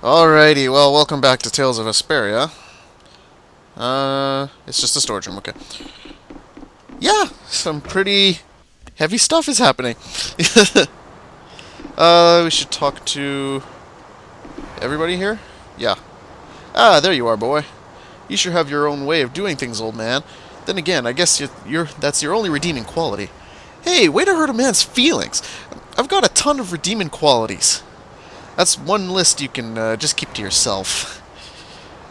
Alrighty, well, welcome back to Tales of Vesperia. It's just a storage room, okay. Yeah, some pretty heavy stuff is happening. We should talk to everybody here? Yeah. Ah, there you are, boy. You sure have your own way of doing things, old man. Then again, I guess that's your only redeeming quality. Hey, way to hurt a man's feelings. I've got a ton of redeeming qualities. That's one list you can just keep to yourself.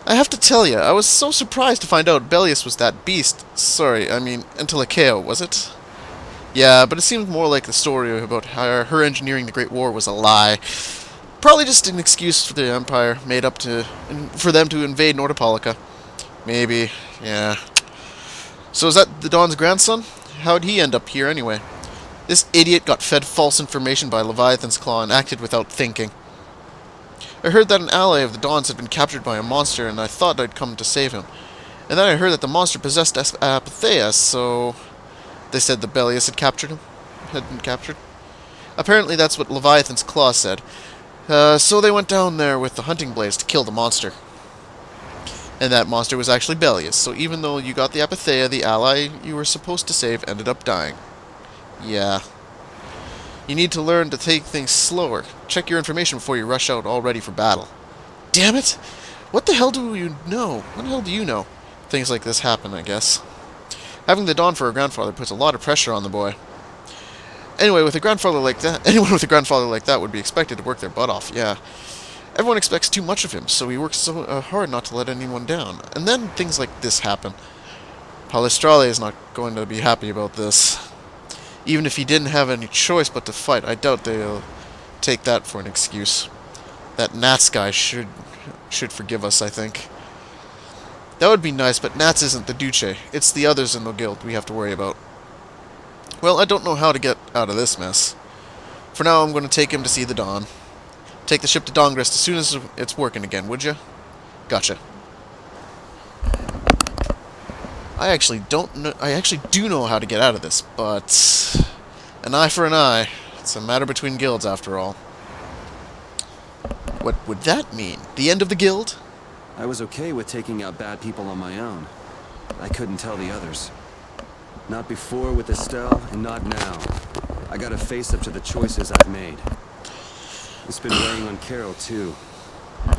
I have to tell you, I was so surprised to find out Bellius was that beast. Sorry, I mean, Antilocheo, was it? Yeah, but it seemed more like the story about how her engineering the Great War was a lie. Probably just an excuse for the Empire, made up for them to invade Nordopolica. Maybe, yeah. So is that the Dawn's grandson? How'd he end up here anyway? This idiot got fed false information by Leviathan's Claw and acted without thinking. I heard that an ally of the Dawn's had been captured by a monster, and I thought I'd come to save him. And then I heard that the monster possessed Apatheia, so they said the Bellius had been captured. Apparently that's what Leviathan's Claw said. So they went down there with the hunting blades to kill the monster. And that monster was actually Bellius, so even though you got the Apatheia, the ally you were supposed to save ended up dying. Yeah. You need to learn to take things slower. Check your information before you rush out all ready for battle. Damn it! What the hell do you know? What the hell do you know? Things like this happen, I guess. Having the Dawn for a grandfather puts a lot of pressure on the boy. Anyway, with a grandfather like that, anyone with a grandfather like that would be expected to work their butt off, yeah. Everyone expects too much of him, so he works so hard not to let anyone down. And then things like this happen. Palestrale is not going to be happy about this. Even if he didn't have any choice but to fight, I doubt they'll take that for an excuse. That Nats guy should forgive us, I think. That would be nice, but Nats isn't the Duce. It's the others in the guild we have to worry about. Well, I don't know how to get out of this mess. For now, I'm going to take him to see the Dawn. Take the ship to Dongrest as soon as it's working again, would you? Gotcha. I actually do know how to get out of this, but an eye for an eye. It's a matter between guilds, after all. What would that mean? The end of the guild? I was okay with taking out bad people on my own. I couldn't tell the others. Not before with Estelle, and not now. I gotta face up to the choices I've made. It's been weighing on Carol, too.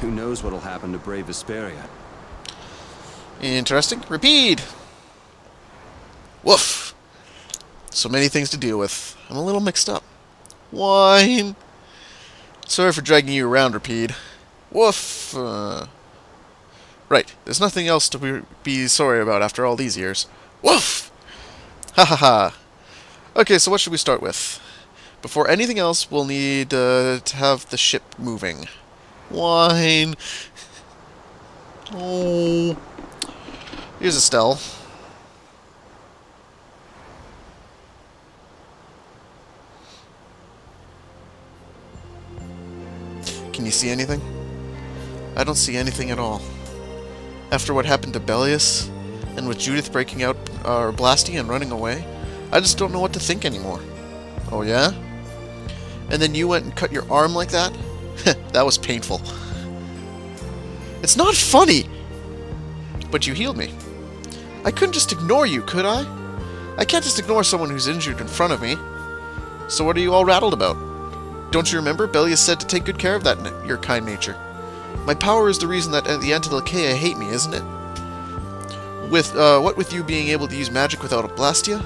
Who knows what'll happen to brave Vesperia? Interesting. Repeat! Woof! So many things to deal with. I'm a little mixed up. Wine! Sorry for dragging you around, Rapide. Woof! Right, there's nothing else to be sorry about after all these years. Woof! Ha ha ha! Okay, so what should we start with? Before anything else, we'll need to have the ship moving. Wine! Oh... Here's Estelle. Can you see anything? I don't see anything at all. After what happened to Bellius, and with Judith breaking out our Blasty and running away, I just don't know what to think anymore. Oh yeah? And then you went and cut your arm like that? That was painful. It's not funny! But you healed me. I couldn't just ignore you, could I? I can't just ignore someone who's injured in front of me. So what are you all rattled about? Don't you remember? Bellius said to take good care of your kind nature. My power is the reason that the Antilochea hate me, isn't it? What with you being able to use magic without a Blastia?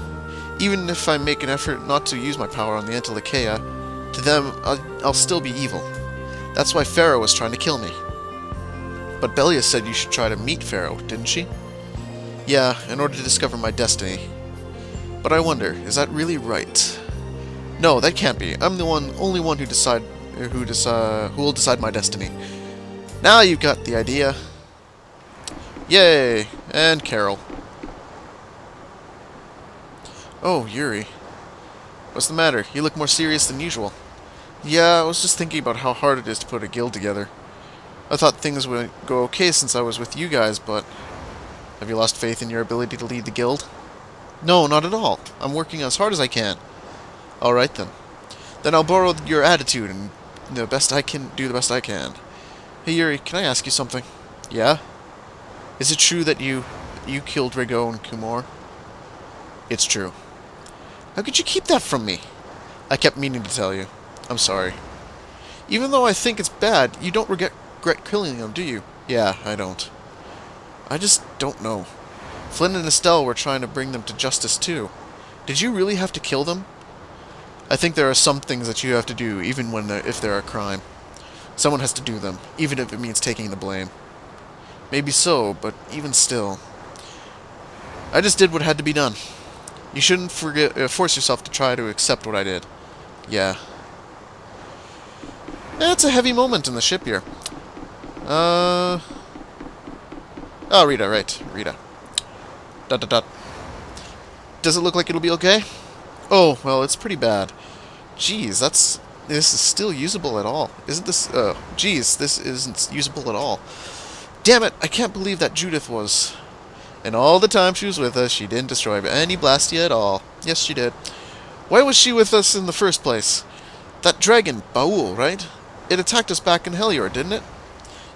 Even if I make an effort not to use my power on the Antilochea, to them, I'll still be evil. That's why Pharaoh was trying to kill me. But Bellius said you should try to meet Pharaoh, didn't she? Yeah, in order to discover my destiny. But I wonder, is that really right? No, that can't be. I'm the only one who will decide my destiny. Now you've got the idea. Yay! And Carol. Oh, Yuri. What's the matter? You look more serious than usual. Yeah, I was just thinking about how hard it is to put a guild together. I thought things would go okay since I was with you guys, but... Have you lost faith in your ability to lead the guild? No, not at all. I'm working as hard as I can. Alright then. Then I'll borrow your attitude and the best I can do the best I can. Hey Yuri, can I ask you something? Yeah? Is it true that you killed Rigo and Kumor? It's true. How could you keep that from me? I kept meaning to tell you. I'm sorry. Even though I think it's bad, you don't regret killing them, do you? Yeah, I don't. I just don't know. Flynn and Estelle were trying to bring them to justice too. Did you really have to kill them? I think there are some things that you have to do, even if they're a crime. Someone has to do them, even if it means taking the blame. Maybe so, but even still. I just did what had to be done. You shouldn't force yourself to try to accept what I did. Yeah. It's a heavy moment in the ship here. Oh, Rita, right. Rita. ... Does it look like it'll be okay? Oh, well, it's pretty bad. Jeez, this is still usable at all. Isn't this... Jeez, this isn't usable at all. Damn it, I can't believe that Judith was... And all the time she was with us, she didn't destroy any Blastia at all. Yes, she did. Why was she with us in the first place? That dragon, Baul, right? It attacked us back in Helior, didn't it?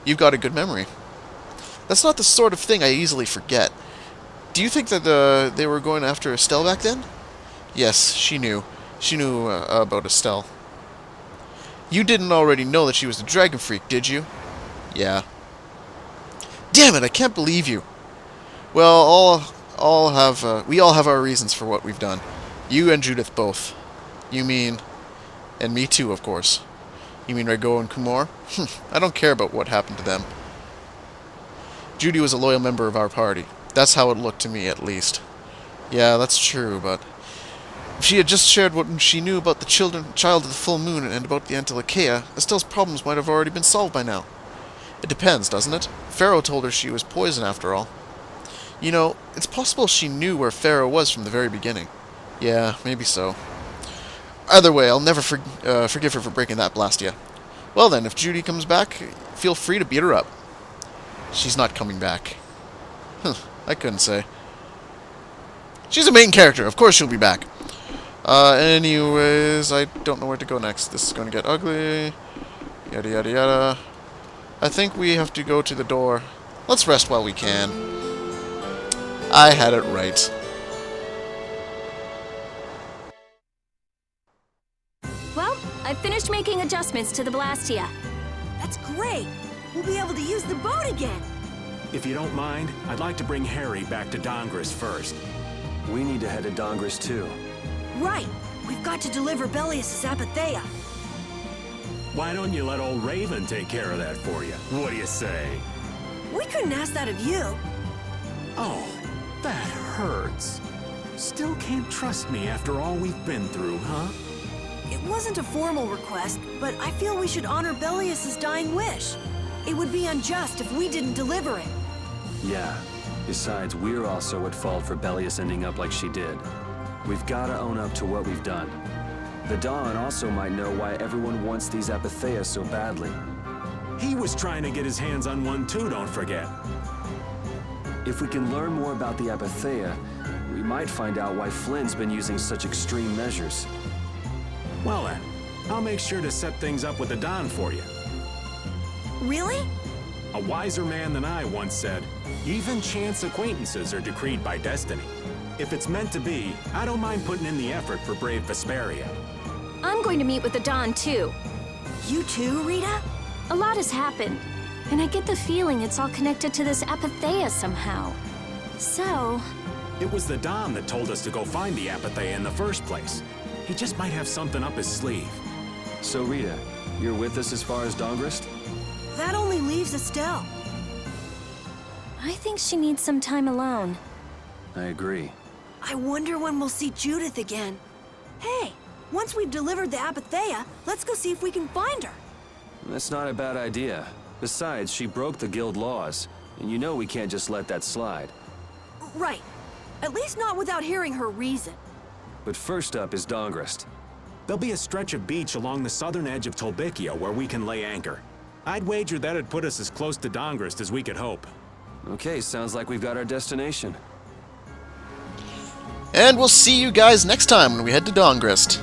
You've got a good memory. That's not the sort of thing I easily forget. Do you think that they were going after Estelle back then? Yes, she knew. She knew about Estelle. You didn't already know that she was the dragon freak, did you? Yeah. Damn it, I can't believe you. Well, we all have our reasons for what we've done. You and Judith both. You mean... And me too, of course. You mean Rigo and Kumor? I don't care about what happened to them. Judy was a loyal member of our party. That's how it looked to me, at least. Yeah, that's true, but... If she had just shared what she knew about the child of the full moon and about the Antilocheia, Estelle's problems might have already been solved by now. It depends, doesn't it? Pharaoh told her she was poison, after all. You know, it's possible she knew where Pharaoh was from the very beginning. Yeah, maybe so. Either way, I'll never forgive her for breaking that Blastia. Well then, if Judy comes back, feel free to beat her up. She's not coming back. I couldn't say. She's a main character, of course she'll be back. Anyways, I don't know where to go next. This is going to get ugly. Yada yada yada. I think we have to go to the door. Let's rest while we can. I had it right. Well, I finished making adjustments to the Blastia. That's great! We'll be able to use the boat again! If you don't mind, I'd like to bring Harry back to Dongris first. We need to head to Dongris too. Right! We've got to deliver Belius' Apatheia. Why don't you let old Raven take care of that for you? What do you say? We couldn't ask that of you. Oh, that hurts. Still can't trust me after all we've been through, huh? It wasn't a formal request, but I feel we should honor Belius' dying wish. It would be unjust if we didn't deliver it. Yeah. Besides, we're also at fault for Belius ending up like she did. We've got to own up to what we've done. The Dawn also might know why everyone wants these Apatheia so badly. He was trying to get his hands on one too, don't forget. If we can learn more about the Apatheia, we might find out why Flynn's been using such extreme measures. Well then, I'll make sure to set things up with the Don for you. Really? A wiser man than I once said, even chance acquaintances are decreed by destiny. If it's meant to be, I don't mind putting in the effort for brave Vesperia. I'm going to meet with the Don, too. You too, Rita? A lot has happened, and I get the feeling it's all connected to this Apatheia somehow. So... It was the Don that told us to go find the Apatheia in the first place. He just might have something up his sleeve. So Rita, you're with us as far as Dongris? That only leaves Estelle. I think she needs some time alone. I agree. I wonder when we'll see Judith again. Hey, once we've delivered the Apatheia, let's go see if we can find her. That's not a bad idea. Besides, she broke the guild laws, and you know we can't just let that slide. Right. At least not without hearing her reason. But first up is Dongris. There'll be a stretch of beach along the southern edge of Tolbikia where we can lay anchor. I'd wager that'd put us as close to Dongris as we could hope. Okay, sounds like we've got our destination. And we'll see you guys next time when we head to Dongris.